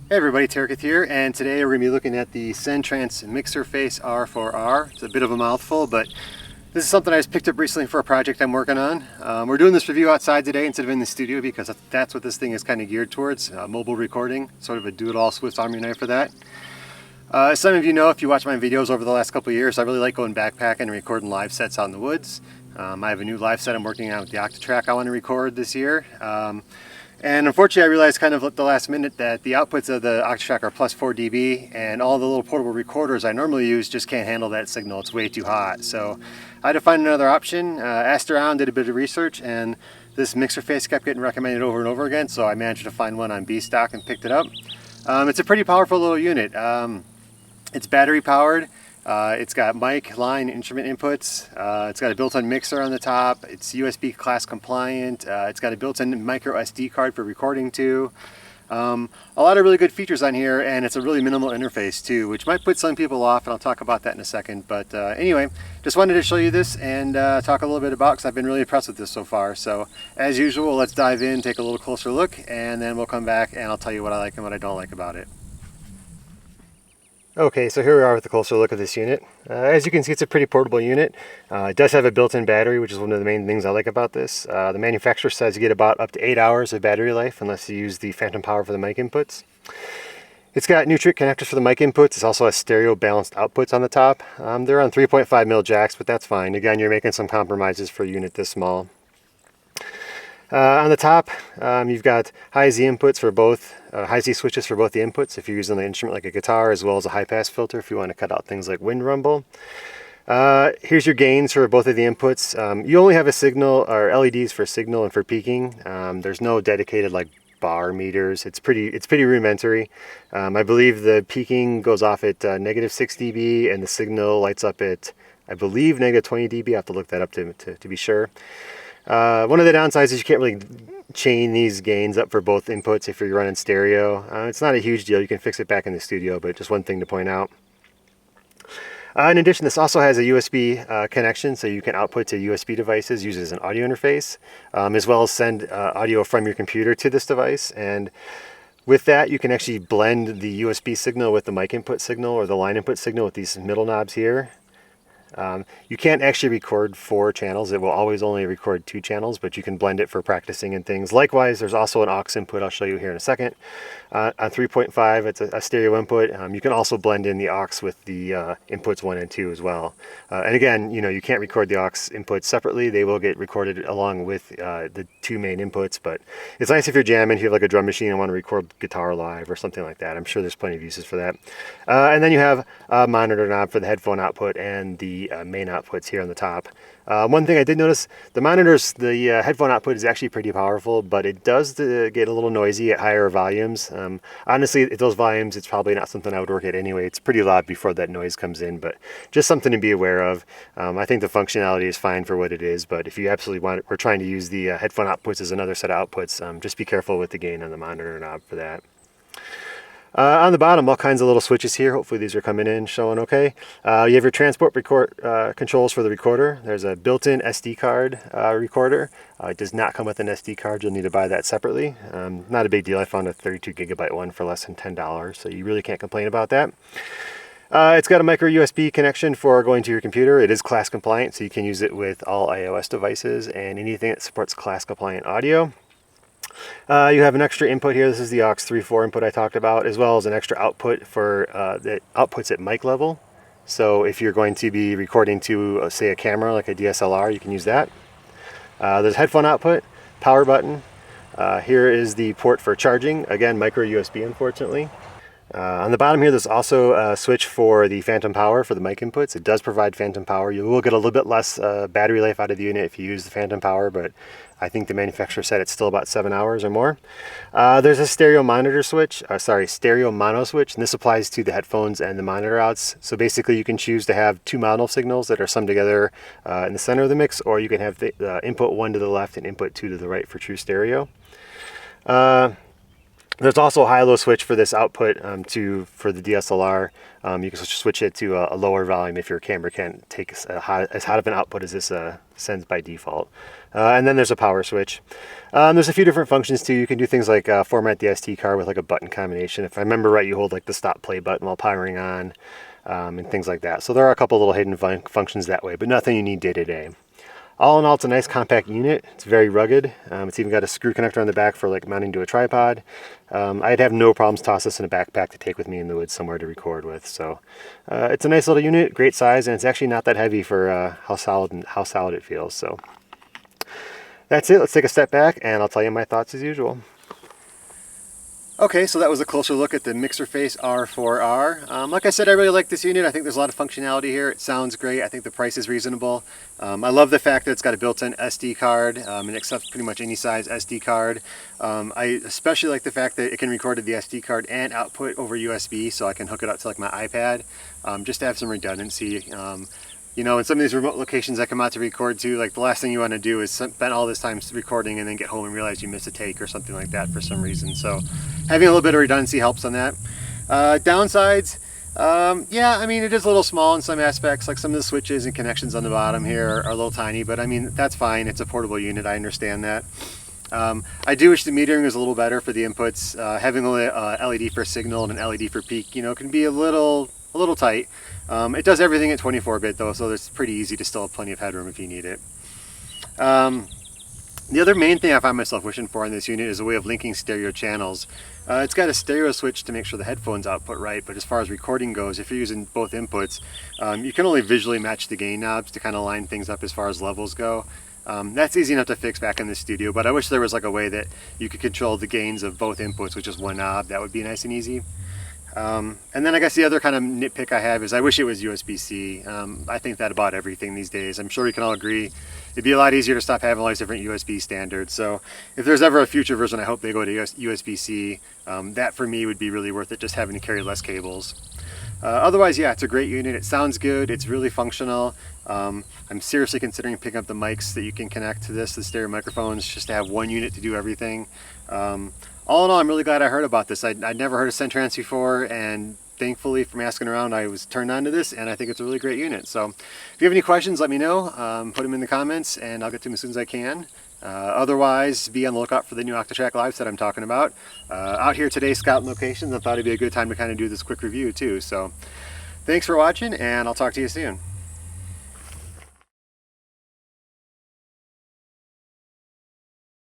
Hey everybody, tarekith here, and today we're going to be looking at the Centrance Mixerface R4R. It's a bit of a mouthful, but this is something I just picked up recently for a project I'm working on. We're doing this review outside today instead of in the studio because that's what this thing is kind of geared towards, mobile recording, sort of a do-it-all Swiss Army knife for that. As some of you know, if you watch my videos over the last couple of years, I really like going backpacking and recording live sets out in the woods. I have a new live set I'm working on with the Octatrack I want to record this year. And unfortunately, I realized kind of at the last minute that the outputs of the Octatrack are plus 4 dB, and all the little portable recorders I normally use just can't handle that signal. It's way too hot. So I had to find another option, asked around, did a bit of research, and this Mixerface kept getting recommended over and over again, so I managed to find one on B-Stock and picked it up. It's a pretty powerful little unit. It's battery powered. It's got mic, line, instrument inputs. It's got a built-in mixer on the top. It's USB class compliant. It's got a built-in micro SD card for recording too. A lot of really good features on here, and it's a really minimal interface too, which might put some people off, and I'll talk about that in a second. But anyway, just wanted to show you this and talk a little bit about, because I've been really impressed with this so far. So as usual, let's dive in, take a little closer look, and then we'll come back and I'll tell you what I like and what I don't like about it. Okay, so here we are with a closer look at this unit. As you can see, it's a pretty portable unit. It does have a built-in battery, which is one of the main things I like about this. The manufacturer says you get about up to 8 hours of battery life unless you use the phantom power for the mic inputs. It's got new trick connectors for the mic inputs. It also has stereo balanced outputs on the top. They're on 3.5mm jacks, but that's fine. Again, you're making some compromises for a unit this small. On the top, you've got high Z inputs for both, high Z switches for both the inputs if you're using the instrument like a guitar, as well as a high pass filter if you want to cut out things like wind rumble. Here's your gains for both of the inputs. You only have a signal, or LEDs for signal and for peaking. There's no dedicated like bar meters. It's pretty rudimentary. I believe the peaking goes off at -6 dB and the signal lights up at, I believe, -20 dB. I have to look that up to be sure. One of the downsides is you can't really chain these gains up for both inputs if you're running stereo. It's not a huge deal. You can fix it back in the studio, but just one thing to point out. In addition, this also has a USB connection, so you can output to USB devices, use it as an audio interface, as well as send audio from your computer to this device. And with that, you can actually blend the USB signal with the mic input signal or the line input signal with these middle knobs here. You can't actually record 4 channels. It will always only record 2 channels, but you can blend it for practicing and things. Likewise, there's also an aux input I'll show you here in a second. On 3.5, it's a stereo input. You can also blend in the aux with the inputs 1 and 2 as well. And again, you can't record the aux inputs separately. They will get recorded along with the 2 main inputs, but it's nice if you're jamming, if you have like a drum machine and want to record guitar live or something like that. I'm sure there's plenty of uses for that. And then you have a monitor knob for the headphone output and the main outputs here on the top. One thing I did notice, the headphone output is actually pretty powerful, but it does get a little noisy at higher volumes. Honestly, at those volumes, it's probably not something I would work at anyway. It's pretty loud before that noise comes in, but just something to be aware of. I think the functionality is fine for what it is, but if you absolutely we're trying to use the headphone outputs as another set of outputs, just be careful with the gain on the monitor knob for that. On the bottom, all kinds of little switches here. Hopefully these are coming in, showing okay. You have your transport controls for the recorder. There's a built-in SD card recorder. It does not come with an SD card. You'll need to buy that separately. Not a big deal. I found a 32 gigabyte one for less than $10, so you really can't complain about that. It's got a micro USB connection for going to your computer. It is class compliant, so you can use it with all iOS devices and anything that supports class compliant audio. You have an extra input here. This is the aux 3.4 input I talked about, as well as an extra output for that outputs at mic level. So if you're going to be recording to, say, a camera like a DSLR, you can use that. There's a headphone output, power button. Here is the port for charging. Again, micro USB, unfortunately. On the bottom here, there's also a switch for the phantom power for the mic inputs. It does provide phantom power. You will get a little bit less battery life out of the unit if you use the phantom power, but I think the manufacturer said it's still about 7 hours or more. There's a stereo mono switch, and this applies to the headphones and the monitor outs. So basically you can choose to have 2 mono signals that are summed together in the center of the mix, or you can have the input 1 to the left and input 2 to the right for true stereo. There's also a high-low switch for this output for the DSLR. You can switch it to a lower volume if your camera can't take as hot of an output as this sends by default. And then there's a power switch. There's a few different functions too. You can do things like format the SD card with like a button combination. If I remember right, you hold like the stop play button while powering on, and things like that. So there are a couple little hidden functions that way, but nothing you need day to day. All in all, it's a nice compact unit. It's very rugged. It's even got a screw connector on the back for like mounting to a tripod. I'd have no problems tossing this in a backpack to take with me in the woods somewhere to record with. So it's a nice little unit, great size, and it's actually not that heavy for how solid it feels. So that's it. Let's take a step back and I'll tell you my thoughts as usual. Okay, so that was a closer look at the Mixerface R4R. Like I said, I really like this unit. I think there's a lot of functionality here. It sounds great. I think the price is reasonable. I love the fact that it's got a built-in SD card and it accepts pretty much any size SD card. I especially like the fact that it can record to the SD card and output over USB, so I can hook it up to like my iPad just to have some redundancy. You know, in some of these remote locations I come out to record to, like the last thing you want to do is spend all this time recording and then get home and realize you missed a take or something like that for some reason. So having a little bit of redundancy helps on that. Downsides, yeah, I mean, it is a little small in some aspects, like some of the switches and connections on the bottom here are a little tiny, but I mean, that's fine. It's a portable unit. I understand that. I do wish the metering was a little better for the inputs. Having a LED for signal and an LED for peak, you know, can be a little tight. It does everything at 24-bit though, so it's pretty easy to still have plenty of headroom if you need it. The other main thing I find myself wishing for in this unit is a way of linking stereo channels. It's got a stereo switch to make sure the headphones output right, but as far as recording goes, if you're using both inputs, you can only visually match the gain knobs to kind of line things up as far as levels go. That's easy enough to fix back in the studio, but I wish there was like a way that you could control the gains of both inputs with just one knob. That would be nice and easy. And then I guess the other kind of nitpick I have is I wish it was USB-C. I think that about everything these days. I'm sure we can all agree it'd be a lot easier to stop having all these different USB standards. So if there's ever a future version, I hope they go to USB-C. That for me would be really worth it, just having to carry less cables. Otherwise, yeah, it's a great unit. It sounds good. It's really functional. I'm seriously considering picking up the mics that you can connect to this, the stereo microphones, just to have one unit to do everything. All in all, I'm really glad I heard about this. I'd never heard of Centrance before, and thankfully from asking around I was turned on to this, and I think it's a really great unit. So if you have any questions, let me know. Put them in the comments and I'll get to them as soon as I can. Otherwise, be on the lookout for the new Octatrack Live set I'm talking about. Out here today scouting locations, I thought it'd be a good time to kind of do this quick review too. So thanks for watching, and I'll talk to you soon.